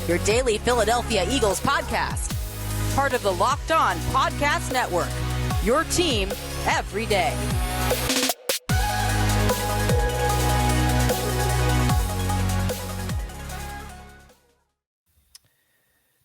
your daily Philadelphia Eagles podcast. Part of the Locked On Podcast Network, your team every day.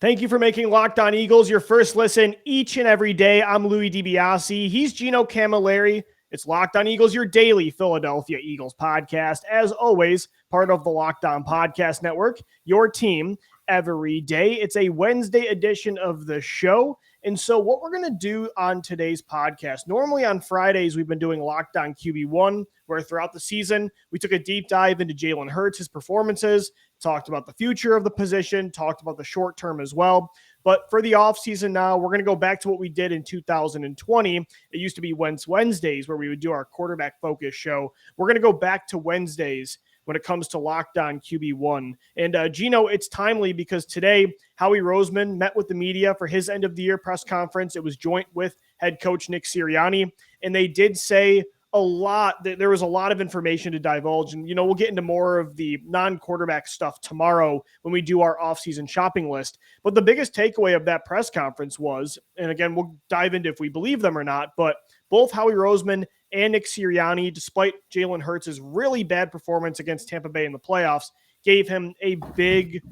Thank you for making Locked On Eagles your first listen each and every day. I'm Louis DiBiase. He's Gino Camilleri. It's Locked On Eagles, your daily Philadelphia Eagles podcast. As always, part of the Locked On Podcast Network, your team every day. It's a Wednesday edition of the show. And so what we're going to do on today's podcast, normally on Fridays, we've been doing Locked On QB1, where throughout the season, we took a deep dive into Jalen Hurts, his performances, talked about the future of the position, talked about the short term as well. But for the offseason now, we're going to go back to what we did in 2020. It used to be Wednesdays where we would do our quarterback focus show. We're going to go back to Wednesdays when it comes to Locked On QB1. And Gino, it's timely because today Howie Roseman met with the media for his end of the year press conference. It was joint with head coach Nick Sirianni, and they did say a lot. There was a lot of information to divulge, and we'll get into more of the non-quarterback stuff tomorrow when we do our offseason shopping list. But the biggest takeaway of that press conference was, and again, we'll dive into if we believe them or not, but both Howie Roseman and Nick Sirianni, despite Jalen Hurts' really bad performance against Tampa Bay in the playoffs, gave him a big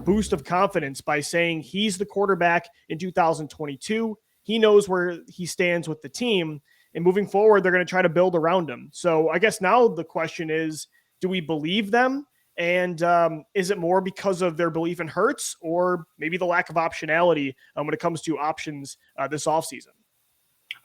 boost of confidence by saying he's the quarterback in 2022. He knows where he stands with the team, and moving forward, they're going to try to build around him. So I guess now the question is, do we believe them? And is it more because of their belief in Hurts or maybe the lack of optionality when it comes to options this offseason?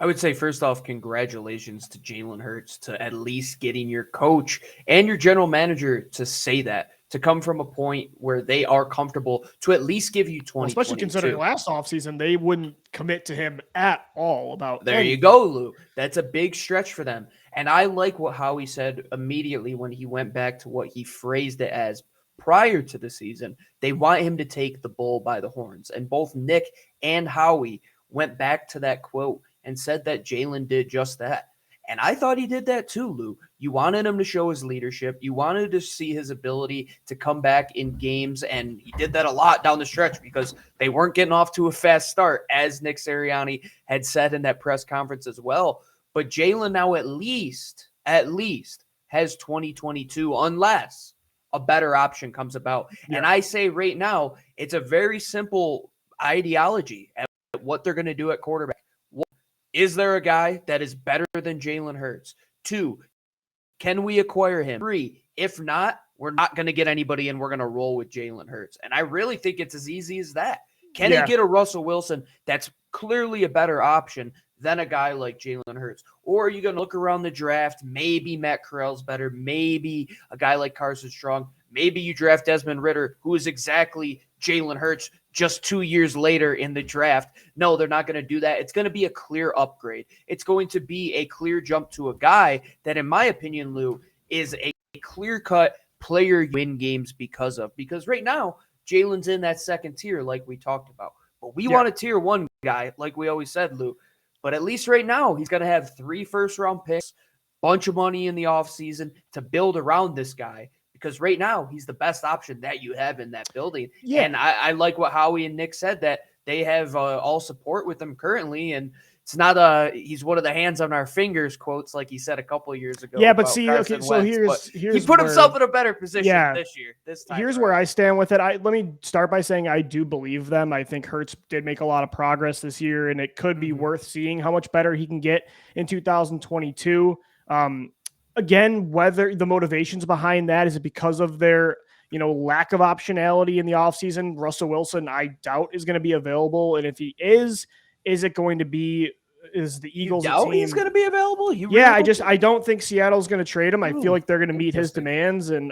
I would say, first off, congratulations to Jalen Hurts to at least getting your coach and your general manager to say that, to come from a point where they are comfortable to at least give you 20. Especially considering last offseason, they wouldn't commit to him at all about There you go, Lou. That's a big stretch for them. And I like what Howie said immediately when he went back to what he phrased it as prior to the season. They want him to take the bull by the horns. And both Nick and Howie went back to that quote and said that Jalen did just that. And I thought he did that too, Lou. You wanted him to show his leadership. You wanted to see his ability to come back in games, and he did that a lot down the stretch because they weren't getting off to a fast start, as Nick Sirianni had said in that press conference as well. But Jalen now at least has 2022 unless a better option comes about. Yeah. And I say right now, it's a very simple ideology at what they're going to do at quarterback. Is there a guy that is better than Jalen Hurts? 2, can we acquire him? 3, if not, we're not going to get anybody and we're going to roll with Jalen Hurts. And I really think it's as easy as that. Can he get a Russell Wilson that's clearly a better option than a guy like Jalen Hurts? Or are you going to look around the draft? Maybe Matt Corral's better. Maybe a guy like Carson Strong. Maybe you draft Desmond Ridder, who is exactly Jalen Hurts just 2 years later in the draft. No, they're not going to do that. It's going to be a clear upgrade. It's going to be a clear jump to a guy that, in my opinion, Lou, is a clear-cut player you win games because of. Because right now, Jalen's in that second tier like we talked about. But we want a tier 1 guy, like we always said, Lou. But at least right now, he's going to have 3 first-round picks, bunch of money in the offseason to build around this guy. Because right now, he's the best option that you have in that building. Yeah. And I like what Howie and Nick said, that they have all support with him currently. And it's not he's one of the hands on our fingers quotes like he said a couple of years ago. Yeah, but see, okay, so here's he put himself in a better position this time. Here's where I stand with it. Let me start by saying I do believe them. I think Hurts did make a lot of progress this year, and it could be worth seeing how much better he can get in 2022. Again, whether the motivations behind that is it because of their, lack of optionality in the offseason. Russell Wilson, I doubt, is going to be available. And if he is it going to be, is the Eagles team? He's going to be available? I don't think Seattle's going to trade him. I feel like they're going to meet his demands. And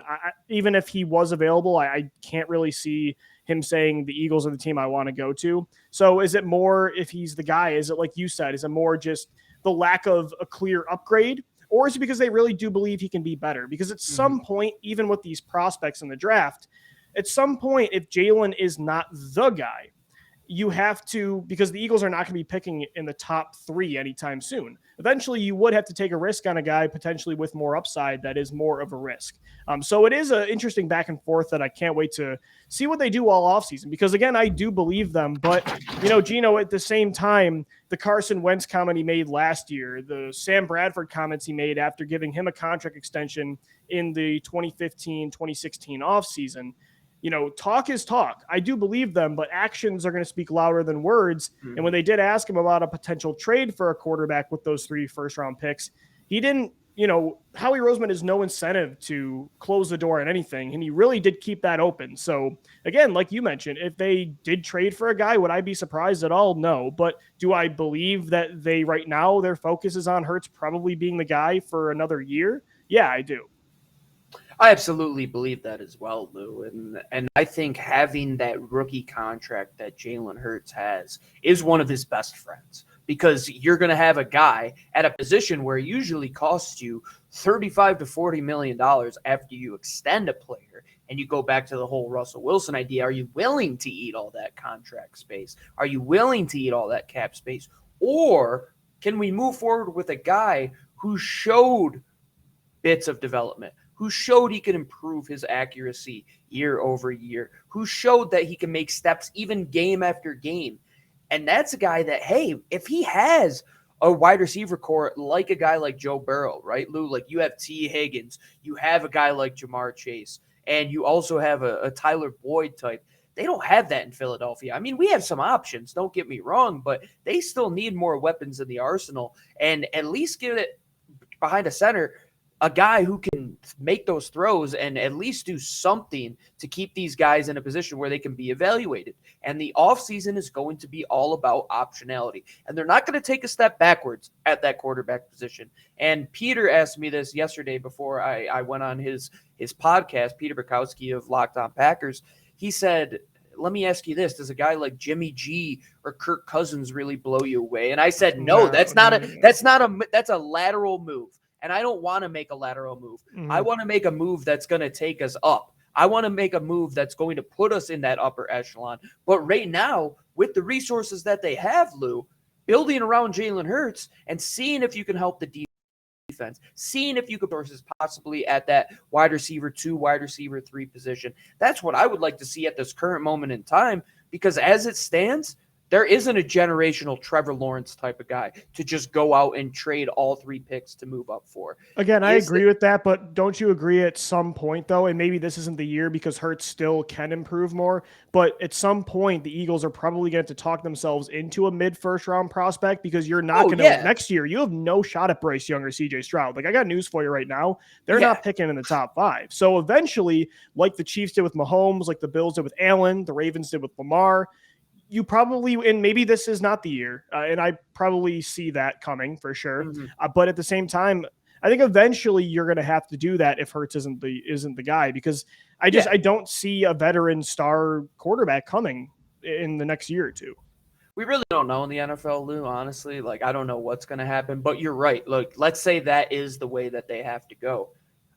even if he was available, I can't really see him saying the Eagles are the team I want to go to. So is it more, if he's the guy, is it like you said, is it more just the lack of a clear upgrade? Or is it because they really do believe he can be better? Because at some point, even with these prospects in the draft, at some point, if Jalen is not the guy, you have to, because the Eagles are not going to be picking in the top 3 anytime soon. Eventually, you would have to take a risk on a guy potentially with more upside that is more of a risk. So it is an interesting back and forth that I can't wait to see what they do all offseason, because, again, I do believe them. But, Gino, at the same time, the Carson Wentz comment he made last year, the Sam Bradford comments he made after giving him a contract extension in the 2015-2016 offseason, talk is talk. I do believe them, but actions are going to speak louder than words. Mm-hmm. And when they did ask him about a potential trade for a quarterback with those 3 first-round picks, he didn't, Howie Roseman has no incentive to close the door on anything, and he really did keep that open. So, again, like you mentioned, if they did trade for a guy, would I be surprised at all? No. But do I believe that right now their focus is on Hurts probably being the guy for another year? Yeah, I do. I absolutely believe that as well, Lou. And I think having that rookie contract that Jalen Hurts has is one of his best friends, because you're going to have a guy at a position where it usually costs you $35 to $40 million after you extend a player. And you go back to the whole Russell Wilson idea. Are you willing to eat all that contract space? Are you willing to eat all that cap space? Or can we move forward with a guy who showed bits of development, who showed he could improve his accuracy year over year, who showed that he can make steps even game after game? And that's a guy that, hey, if he has a wide receiver core like a guy like Joe Burrow, right, Lou? Like, you have T. Higgins, you have a guy like Jamar Chase, and you also have a Tyler Boyd type. They don't have that in Philadelphia. I mean, we have some options, don't get me wrong, but they still need more weapons in the arsenal, and at least get it behind a center, a guy who can make those throws and at least do something to keep these guys in a position where they can be evaluated. And the offseason is going to be all about optionality. And they're not going to take a step backwards at that quarterback position. And Peter asked me this yesterday before I went on his podcast, Peter Bukowski of Locked On Packers. He said, let me ask you this. Does a guy like Jimmy G or Kirk Cousins really blow you away? And I said, no, that's a lateral move. And I don't want to make a lateral move. Mm-hmm. I want to make a move that's going to take us up. I want to make a move that's going to put us in that upper echelon. But right now, with the resources that they have, Lou, building around Jalen Hurts and seeing if you can help the defense, seeing if you could sources possibly at that wide receiver 2, wide receiver 3 position. That's what I would like to see at this current moment in time, because as it stands, there isn't a generational Trevor Lawrence type of guy to just go out and trade all 3 picks to move up for. Again, I agree with that, but don't you agree at some point, though, and maybe this isn't the year because Hurts still can improve more, but at some point the Eagles are probably going to talk themselves into a mid-first round prospect, because you're not going to, next year, you have no shot at Bryce Young or CJ Stroud. Like, I got news for you right now. They're not picking in the top 5. So eventually, like the Chiefs did with Mahomes, like the Bills did with Allen, the Ravens did with Lamar, you probably, and maybe this is not the year, and I probably see that coming for sure. Mm-hmm. But at the same time, I think eventually you're going to have to do that if Hurts isn't the guy, because I don't see a veteran star quarterback coming in the next year or two. We really don't know in the NFL, Lou, honestly. Like, I don't know what's going to happen, but you're right. Look, let's say that is the way that they have to go.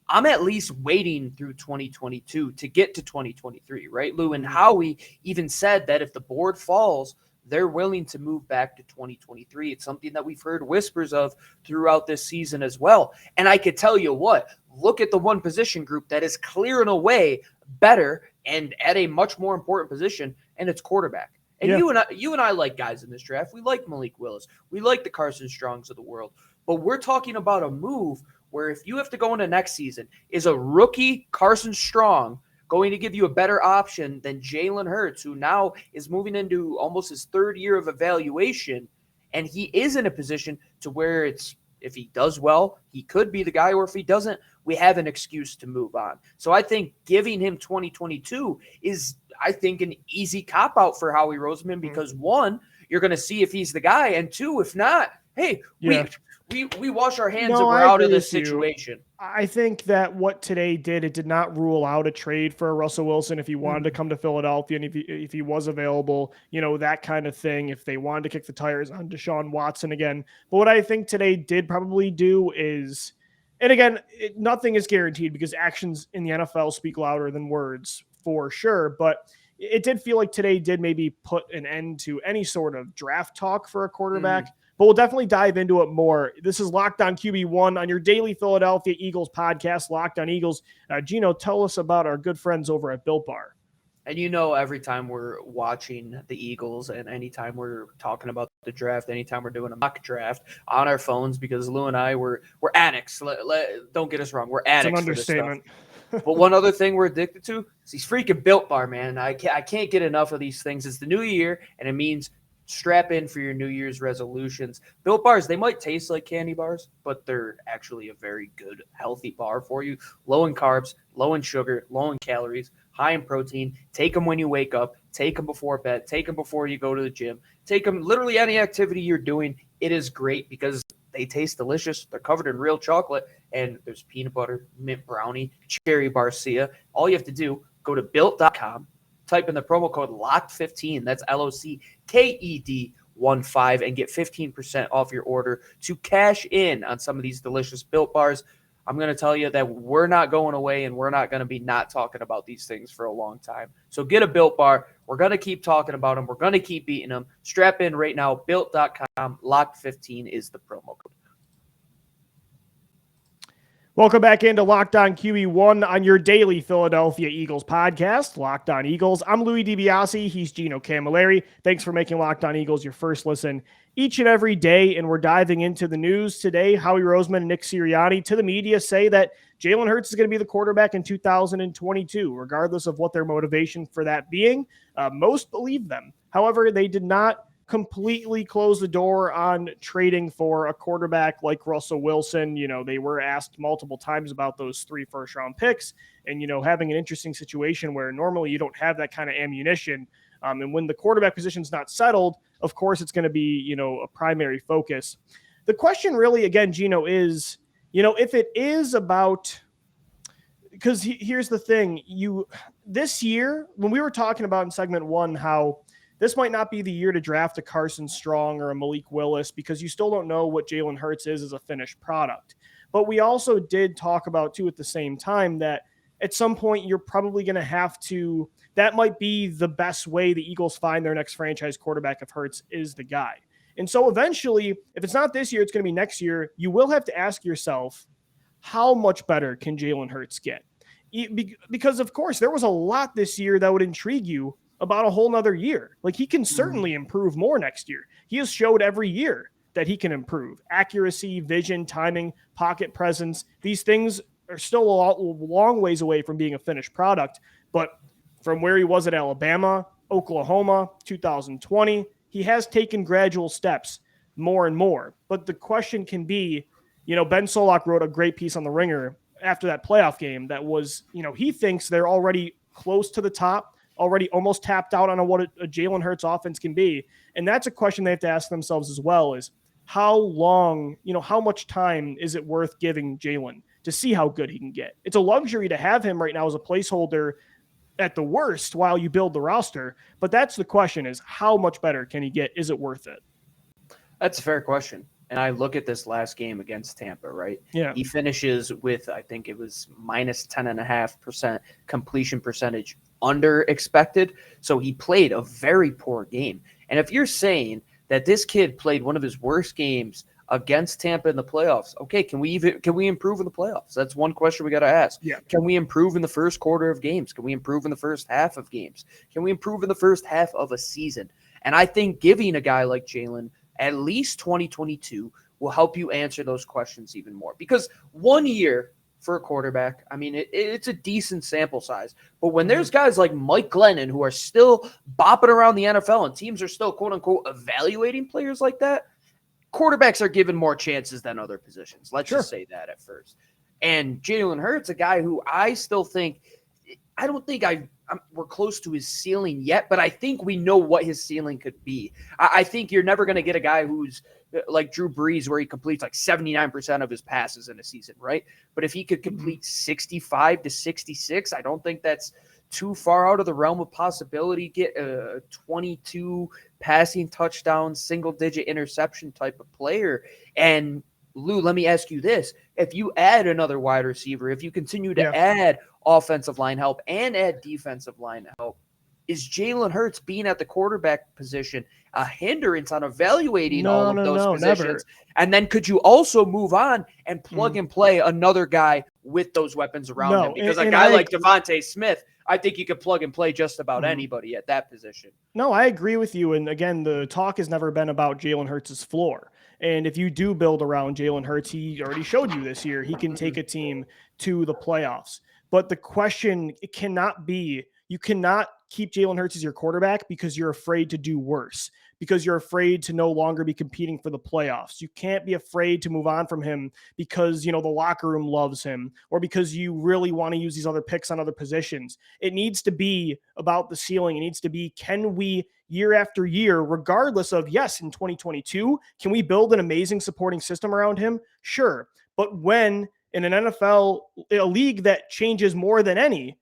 I'm at least waiting through 2022 to get to 2023, right, Lou? And Howie even said that if the board falls, they're willing to move back to 2023. It's something that we've heard whispers of throughout this season as well. And I could tell you what, look at the one position group that is clear and away better and at a much more important position, and it's quarterback. And you and I like guys in this draft. We like Malik Willis. We like the Carson Strongs of the world. But we're talking about a move where if you have to go into next season, is a rookie Carson Strong going to give you a better option than Jalen Hurts, who now is moving into almost his 3rd year of evaluation, and he is in a position to where it's, if he does well, he could be the guy, or if he doesn't, we have an excuse to move on. So I think giving him 2022 is, I think, an easy cop-out for Howie Roseman, because 1, you're going to see if he's the guy, and 2, if not, hey, we wash our hands and we're out of this situation. I think that what today did, it did not rule out a trade for Russell Wilson if he wanted to come to Philadelphia and if he was available, that kind of thing, if they wanted to kick the tires on Deshaun Watson again. But what I think today did probably do is, and again, nothing is guaranteed because actions in the NFL speak louder than words for sure, but it did feel like today did maybe put an end to any sort of draft talk for a quarterback. But we'll definitely dive into it more. This is Locked On QB1 on your daily Philadelphia Eagles podcast, Locked On Eagles. Gino, tell us about our good friends over at Built Bar. And every time we're watching the Eagles and anytime we're talking about the draft, anytime we're doing a mock draft on our phones, because Lou and I, we're addicts. Don't get us wrong. We're addicts. It's an understatement. But one other thing we're addicted to is these freaking Built Bar, man. I can't get enough of these things. It's the new year, and it means strap in for your New Year's resolutions. Built Bars, they might taste like candy bars, but they're actually a very good, healthy bar for you. Low in carbs, low in sugar, low in calories, high in protein. Take them when you wake up. Take them before bed. Take them before you go to the gym. Take them literally any activity you're doing. It is great because they taste delicious. They're covered in real chocolate, and there's peanut butter, mint brownie, cherry barcia. All you have to do, go to built.com, type in the promo code LOCKED15. That's LOCKED15 and get 15% off your order to cash in on some of these delicious Built Bars. I'm going to tell you that we're not going away and we're not going to be not talking about these things for a long time. So get a Built Bar. We're going to keep talking about them. We're going to keep eating them. Strap in right now. Built.com. LOCKED15 is the promo code. Welcome back into Locked On QB1 on your daily Philadelphia Eagles podcast, Locked On Eagles. I'm Louis DiBiase. He's Gino Camilleri. Thanks for making Locked On Eagles your first listen each and every day, and we're diving into the news today. Howie Roseman and Nick Sirianni to the media say that Jalen Hurts is going to be the quarterback in 2022, regardless of what their motivation for that being. Most believe them. However, they did not completely close the door on trading for a quarterback like Russell Wilson. They were asked multiple times about those 3 first-round picks and, having an interesting situation where normally you don't have that kind of ammunition. And when the quarterback position's not settled, of course, it's going to be, a primary focus. The question really, again, Gino, is, if it is about, because here's the thing, this year, when we were talking about in segment 1, how this might not be the year to draft a Carson Strong or a Malik Willis because you still don't know what Jalen Hurts is as a finished product. But we also did talk about, too, at the same time that at some point you're probably going to have to – that might be the best way the Eagles find their next franchise quarterback if Hurts is the guy. And so eventually, if it's not this year, it's going to be next year. You will have to ask yourself, how much better can Jalen Hurts get? Because, of course, there was a lot this year that would intrigue you about a whole nother year. Like, he can certainly improve more next year. He has showed every year that he can improve. Accuracy, vision, timing, pocket presence. These things are still a long ways away from being a finished product. But from where he was at Alabama, Oklahoma, 2020, he has taken gradual steps more and more. But the question can be, Ben Solak wrote a great piece on The Ringer after that playoff game that was, he thinks they're already close to the top, already almost tapped out on what a Jalen Hurts offense can be. And that's a question they have to ask themselves as well, is how long, how much time is it worth giving Jalen to see how good he can get? It's a luxury to have him right now as a placeholder at the worst while you build the roster. But that's the question, is how much better can he get? Is it worth it? That's a fair question. And I look at this last game against Tampa, right? Yeah. He finishes with, I think it was minus 10.5% completion percentage under expected. So he played a very poor game. And if you're saying that this kid played one of his worst games against Tampa in the playoffs, okay, can we improve in the playoffs? That's one question we got to ask. Yeah. Can we improve in the first quarter of games? Can we improve in the first half of games? Can we improve in the first half of a season? And I think giving a guy like Jalen at least 2022 will help you answer those questions even more. Because 1 year for a quarterback, I mean, it's a decent sample size. But when there's guys like Mike Glennon who are still bopping around the NFL and teams are still, quote unquote, evaluating players like that, quarterbacks are given more chances than other positions. Let's just say that at first. And Jalen Hurts, a guy who I still think, I don't think we're close to his ceiling yet, but I think we know what his ceiling could be. I think you're never going to get a guy who's like Drew Brees, where he completes like 79% of his passes in a season, right? But if he could complete 65 to 66, I don't think that's too far out of the realm of possibility. Get a 22 passing touchdown, single-digit interception type of player. And Lou, let me ask you this. If you add another wide receiver, if you continue to add offensive line help and add defensive line help, Is Jalen Hurts being at the quarterback position a hindrance on evaluating all of those positions? Never. And then could you also move on and plug and play another guy with those weapons around him? Because a guy like Devontae Smith, I think you could plug and play just about anybody at that position. No, I agree with you. And again, the talk has never been about Jalen Hurts' floor. And if you do build around Jalen Hurts, he already showed you this year, he can take a team to the playoffs. But the question, it cannot be, you cannot keep Jalen Hurts as your quarterback because you're afraid to do worse, because you're afraid to no longer be competing for the playoffs. You can't be afraid to move on from him because, the locker room loves him or because you really want to use these other picks on other positions. It needs to be about the ceiling. It needs to be, can we year after year, regardless of, yes, in 2022, can we build an amazing supporting system around him? Sure. But when in an NFL, a league that changes more than any,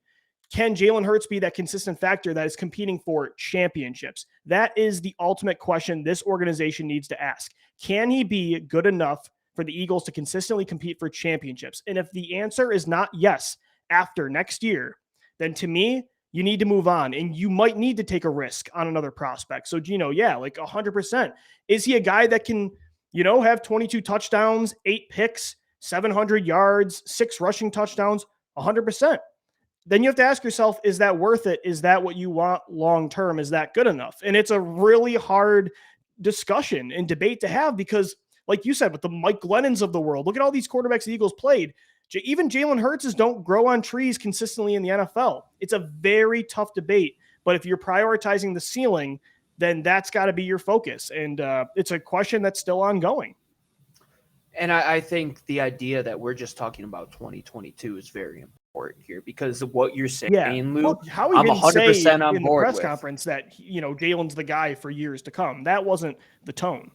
can Jalen Hurts be that consistent factor that is competing for championships? That is the ultimate question this organization needs to ask. Can he be good enough for the Eagles to consistently compete for championships? And if the answer is not yes after next year, then to me, you need to move on and you might need to take a risk on another prospect. So, Gino, yeah, like 100%. Is he a guy that can, have 22 touchdowns, 8 picks, 700 yards, 6 rushing touchdowns? 100%. Then you have to ask yourself, is that worth it? Is that what you want long-term? Is that good enough? And it's a really hard discussion and debate to have because, like you said, with the Mike Glennons of the world, look at all these quarterbacks the Eagles played. Even Jalen Hurts don't grow on trees consistently in the NFL. It's a very tough debate. But if you're prioritizing the ceiling, then that's got to be your focus. And it's a question that's still ongoing. And I think the idea that we're just talking about 2022 is very important here because of what you're saying, Lou. Well, Howie I'm didn't 100% say on in the board press with. conference that, Jalen's the guy for years to come. That wasn't the tone.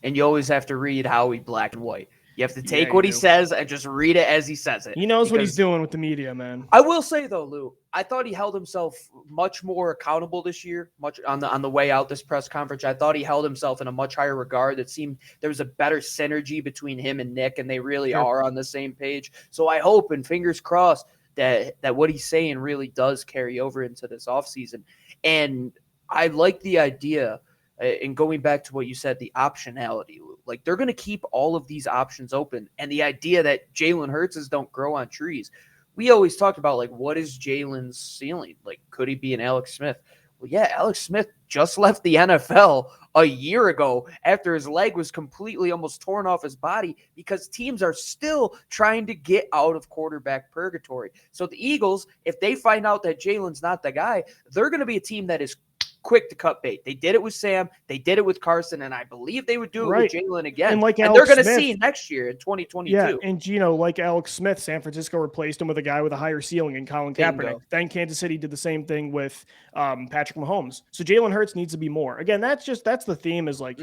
And you always have to read Howie black and white. You have to take Yeah, what he says and just read it as he says it. He knows what he's doing with the media, man. I will say though, Lou, I thought he held himself much more accountable this year, much on the way out this press conference. I thought he held himself in a much higher regard. It seemed there was a better synergy between him and Nick, and they really are on the same page. So I hope and fingers crossed that what he's saying really does carry over into this offseason. And I like the idea, and going back to what you said, the optionality, Lou. Like they're going to keep all of these options open. And the idea that Jalen Hurts don't grow on trees. We always talked about, like, what is Jalen's ceiling? Like, could he be an Alex Smith? Well, yeah, Alex Smith just left the NFL a year ago after his leg was completely almost torn off his body because teams are still trying to get out of quarterback purgatory. So the Eagles, if they find out that Jalen's not the guy, they're going to be a team that is quick to cut bait. They did it with Sam. They did it with Carson, and I believe they would do it with Jalen again. And they're going to see next year in 2022. Yeah, and like Alex Smith, San Francisco replaced him with a guy with a higher ceiling in Colin Kaepernick. Then Kansas City did the same thing with Patrick Mahomes. So Jalen Hurts needs to be more. Again, that's the theme is like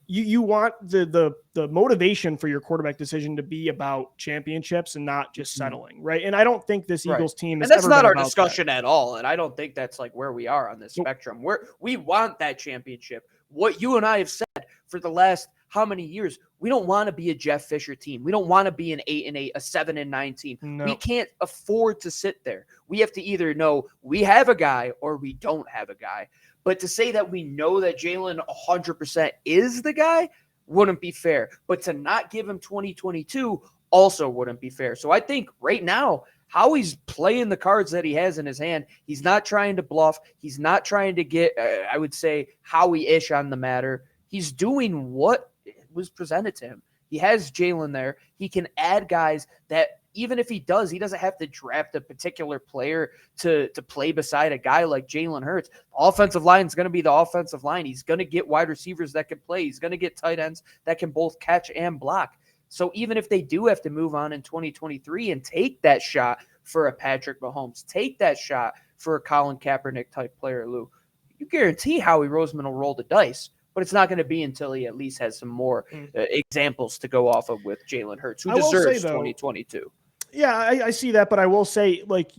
you want the motivation for your quarterback decision to be about championships and not just settling, right? And I don't think this Eagles team is. And that's not our discussion at all. And I don't think that's like where we are on this spectrum. We want that championship. What you and I have said for the last how many years, we don't want to be a Jeff Fisher team. We don't want to be an 8-8, a 7-9 team. No. We can't afford to sit there. We have to either know we have a guy or we don't have a guy. But to say that we know that Jalen 100% is the guy wouldn't be fair. But to not give him 2022 also wouldn't be fair. So I think right now, Howie's playing the cards that he has in his hand. He's not trying to bluff. He's not trying to get, I would say, Howie-ish on the matter. He's doing what was presented to him. He has Jalen there. He can add guys that even if he does, he doesn't have to draft a particular player to play beside a guy like Jalen Hurts. The offensive line is going to be the offensive line. He's going to get wide receivers that can play. He's going to get tight ends that can both catch and block. So even if they do have to move on in 2023 and take that shot for a Patrick Mahomes, take that shot for a Colin Kaepernick type player, Lou, you guarantee Howie Roseman will roll the dice. But it's not going to be until he at least has some more examples to go off of with Jalen Hurts, who deserves 2022. Yeah, I see that, but I will say, like,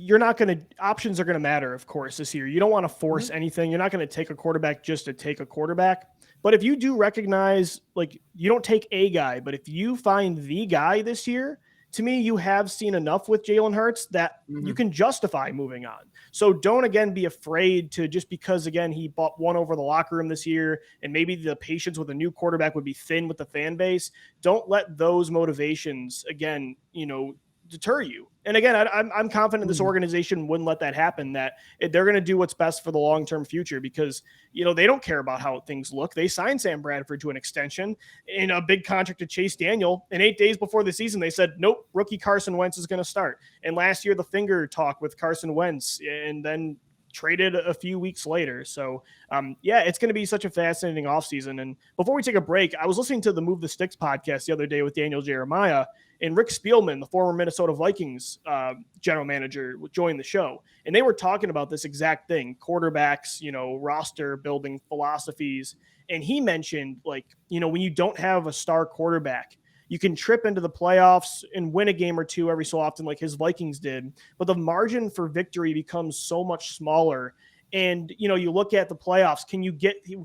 options are going to matter, of course, this year. You don't want to force anything. You're not going to take a quarterback just to take a quarterback. But if you do recognize, like, you don't take a guy, but if you find the guy this year, to me, you have seen enough with Jalen Hurts that you can justify moving on. So don't, again, be afraid to, just because, again, he won over the locker room this year and maybe the patience with a new quarterback would be thin with the fan base. Don't let those motivations, again, deter you. And again, I'm confident this organization wouldn't let that happen, that they're going to do what's best for the long-term future, because, they don't care about how things look. They signed Sam Bradford to an extension in a big contract to Chase Daniel. And 8 days before the season, they said, nope, rookie Carson Wentz is going to start. And last year, the finger talk with Carson Wentz, and then traded a few weeks later. So it's going to be such a fascinating offseason. And before we take a break, I was listening to the Move the Sticks podcast the other day with Daniel Jeremiah, and Rick Spielman, the former Minnesota Vikings general manager, joined the show. And they were talking about this exact thing, quarterbacks, roster building philosophies. And he mentioned, when you don't have a star quarterback, you can trip into the playoffs and win a game or two every so often, like his Vikings did. But the margin for victory becomes so much smaller. And, you look at the playoffs,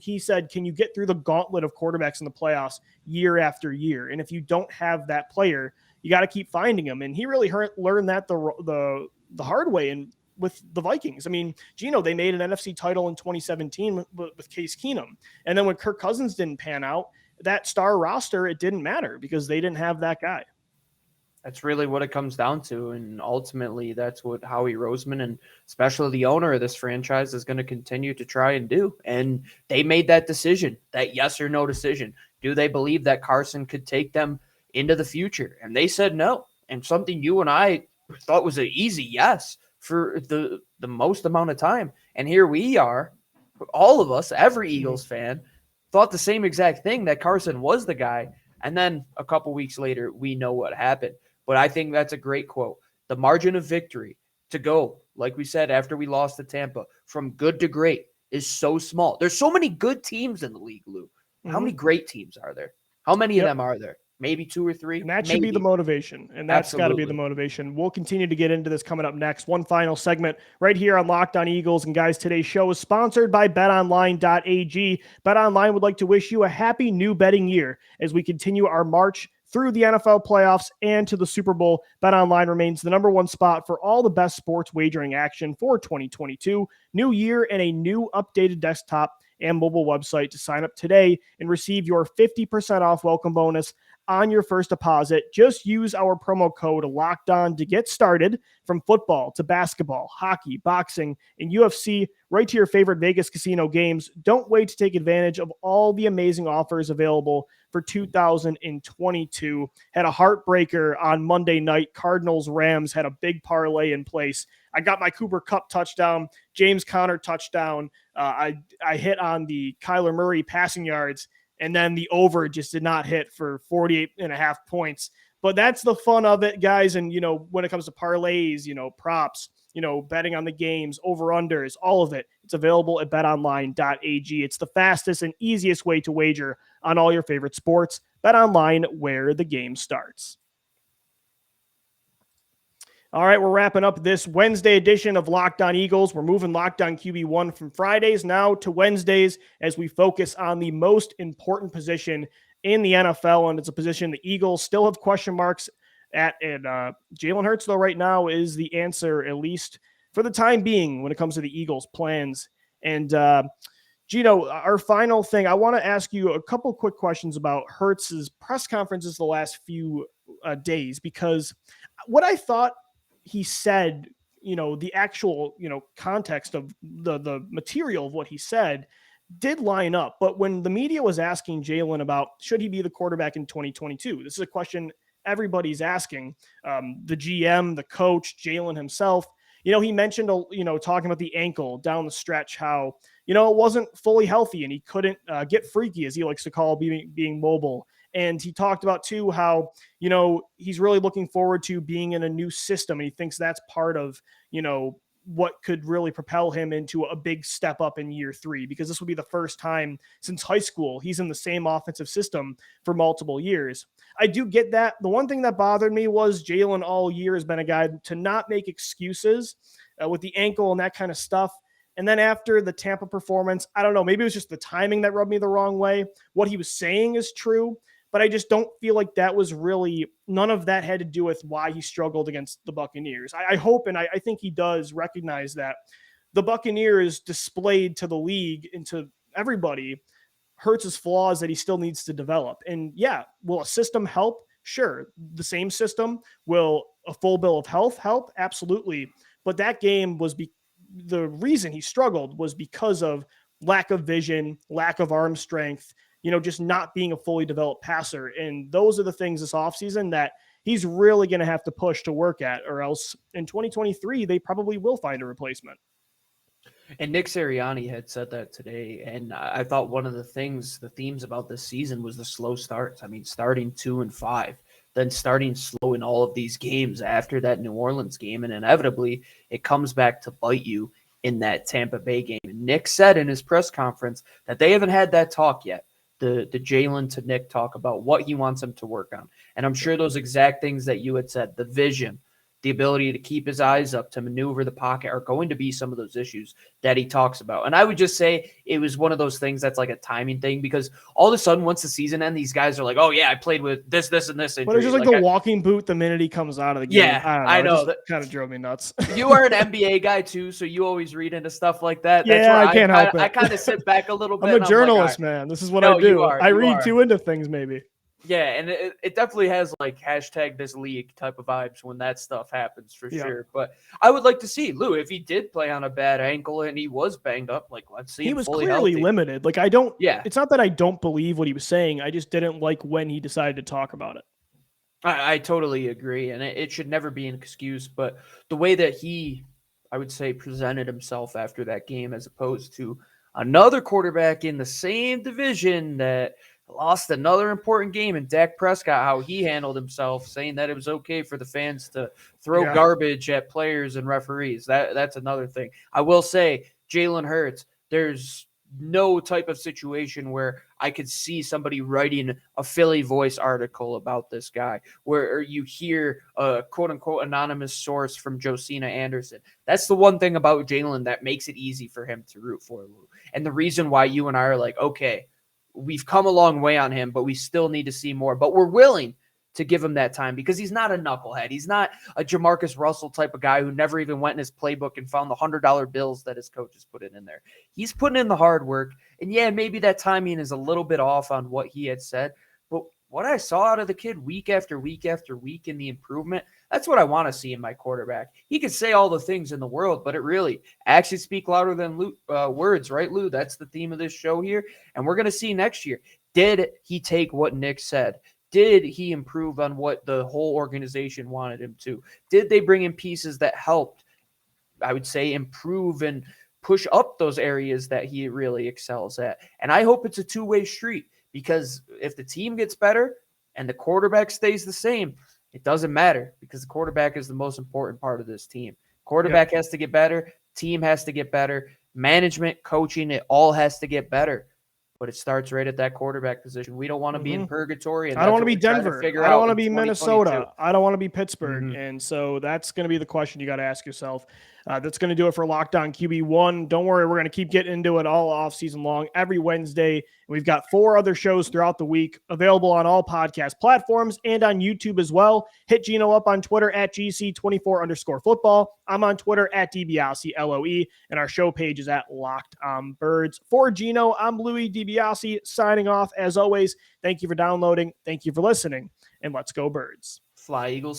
he said, can you get through the gauntlet of quarterbacks in the playoffs year after year? And if you don't have that player, you got to keep finding them. And he really learned that the hard way. And with the Vikings, I mean, Gino, they made an NFC title in 2017 with Case Keenum. And then when Kirk Cousins didn't pan out, that star roster, it didn't matter because they didn't have that guy. That's really what it comes down to. And ultimately, that's what Howie Roseman, and especially the owner of this franchise, is going to continue to try and do. And they made that decision, that yes or no decision. Do they believe that Carson could take them into the future? And they said no. And something you and I thought was an easy yes for the most amount of time. And here we are, all of us, every Eagles fan, thought the same exact thing, that Carson was the guy. And then a couple weeks later, we know what happened. But I think that's a great quote. The margin of victory to go, like we said, after we lost to Tampa, from good to great is so small. There's so many good teams in the league, Lou. How many great teams are there? How many of them are there? Maybe 2 or 3? And that should be the motivation. And that's got to be the motivation. We'll continue to get into this coming up next. One final segment right here on Locked On Eagles. And guys, today's show is sponsored by betonline.ag. BetOnline would like to wish you a happy new betting year as we continue our march through the NFL playoffs and to the Super Bowl. BetOnline remains the number one spot for all the best sports wagering action for 2022. New year and a new updated desktop and mobile website to sign up today and receive your 50% off welcome bonus on your first deposit. Just use our promo code LOCKEDON to get started. From football to basketball, hockey, boxing, and UFC, right to your favorite Vegas casino games. Don't wait to take advantage of all the amazing offers available for 2022. Had a heartbreaker on Monday night. Cardinals-Rams had a big parlay in place. I got my Cooper Kupp touchdown, James Conner touchdown. I hit on the Kyler Murray passing yards, and then the over just did not hit for 48.5 points. But that's the fun of it, guys. And, when it comes to parlays, props, betting on the games, over-unders, all of it, it's available at betonline.ag. It's the fastest and easiest way to wager on all your favorite sports. BetOnline, where the game starts. All right, we're wrapping up this Wednesday edition of Locked On Eagles. We're moving Locked On QB1 from Fridays now to Wednesdays as we focus on the most important position in the NFL, and it's a position the Eagles still have question marks at. And Jalen Hurts, though, right now is the answer, at least for the time being, when it comes to the Eagles' plans. And Gino, our final thing, I want to ask you a couple quick questions about Hurts's press conferences the last few days, because what I thought he said, the actual, context of the material of what he said did line up. But when the media was asking Jalen about should he be the quarterback in 2022, this is a question everybody's asking, the GM, the coach, Jalen himself. He mentioned, talking about the ankle down the stretch, how, it wasn't fully healthy and he couldn't get freaky, as he likes to call being mobile. And he talked about, too, how, he's really looking forward to being in a new system. And he thinks that's part of, what could really propel him into a big step up in year 3, because this will be the first time since high school he's in the same offensive system for multiple years. I do get that. The one thing that bothered me was Jalen all year has been a guy to not make excuses with the ankle and that kind of stuff. And then after the Tampa performance, I don't know, maybe it was just the timing that rubbed me the wrong way. What he was saying is true, but I just don't feel like that was really, none of that had to do with why he struggled against the Buccaneers. I hope, and I think he does recognize that the Buccaneers displayed to the league and to everybody Hurts' flaws that he still needs to develop. And yeah, will a system help? Sure. The same system. Will a full bill of health help? Absolutely. But that game was the reason he struggled was because of lack of vision, lack of arm strength, just not being a fully developed passer. And those are the things this offseason that he's really going to have to push to work at, or else in 2023, they probably will find a replacement. And Nick Sirianni had said that today, and I thought one of the themes about this season was the slow starts. I mean, starting 2-5, then starting slow in all of these games after that New Orleans game, and inevitably it comes back to bite you in that Tampa Bay game. And Nick said in his press conference that they haven't had that talk yet, the Jalen to Nick talk about what he wants him to work on. And I'm sure those exact things that you had said, the vision, the ability to keep his eyes up, to maneuver the pocket, are going to be some of those issues that he talks about. And I would just say it was one of those things that's like a timing thing, because all of a sudden, once the season ends, these guys are like, oh, yeah, I played with this, and this injury. But it's just like the walking boot the minute he comes out of the game. Yeah, I know. That kind of drove me nuts. You are an NBA guy, too, so you always read into stuff like that. That's yeah, I can't help it. I kind of sit back a little bit. I'm a journalist, man. This is what I do. I read too into things, maybe. Yeah, and it definitely has like hashtag this league type of vibes when that stuff happens for sure. But I would like to see Lou, if he did play on a bad ankle and he was banged up, like let's see him fully healthy. He was clearly limited. Like it's not that I don't believe what he was saying. I just didn't like when he decided to talk about it. I totally agree, and it should never be an excuse. But the way that he, I would say, presented himself after that game, as opposed to another quarterback in the same division that lost another important game, and Dak Prescott, how he handled himself, saying that it was okay for the fans to throw garbage at players and referees. That's another thing. I will say, Jalen Hurts, there's no type of situation where I could see somebody writing a Philly Voice article about this guy, where you hear a quote-unquote anonymous source from Josina Anderson. That's the one thing about Jalen that makes it easy for him to root for, Lou. And the reason why you and I are like, okay, we've come a long way on him, but we still need to see more. But we're willing to give him that time, because he's not a knucklehead. He's not a Jamarcus Russell type of guy who never even went in his playbook and found the $100 bills that his coaches put in there. He's putting in the hard work. And yeah, maybe that timing is a little bit off on what he had said, but what I saw out of the kid week after week after week in the improvement, that's what I want to see in my quarterback. He could say all the things in the world, but it really actions speak louder than words, right, Lou? That's the theme of this show here. And we're going to see next year, did he take what Nick said? Did he improve on what the whole organization wanted him to? Did they bring in pieces that helped, I would say, improve and push up those areas that he really excels at? And I hope it's a two-way street, because if the team gets better and the quarterback stays the same, it doesn't matter, because the quarterback is the most important part of this team. Quarterback has to get better. Team has to get better. Management, coaching, it all has to get better. But it starts right at that quarterback position. We don't want to be in purgatory. And I don't want to be Denver. I don't want to be Minnesota. I don't want to be Pittsburgh. Mm-hmm. And so that's going to be the question you got to ask yourself. That's going to do it for Locked On QB1. Don't worry, we're going to keep getting into it all off season long, every Wednesday. We've got 4 other shows throughout the week available on all podcast platforms and on YouTube as well. Hit Gino up on Twitter at GC24_football. I'm on Twitter at DiBiase, and our show page is at Locked On Birds. For Gino, I'm Louis DiBiase signing off. As always, thank you for downloading. Thank you for listening, and let's go Birds. Fly, Eagles.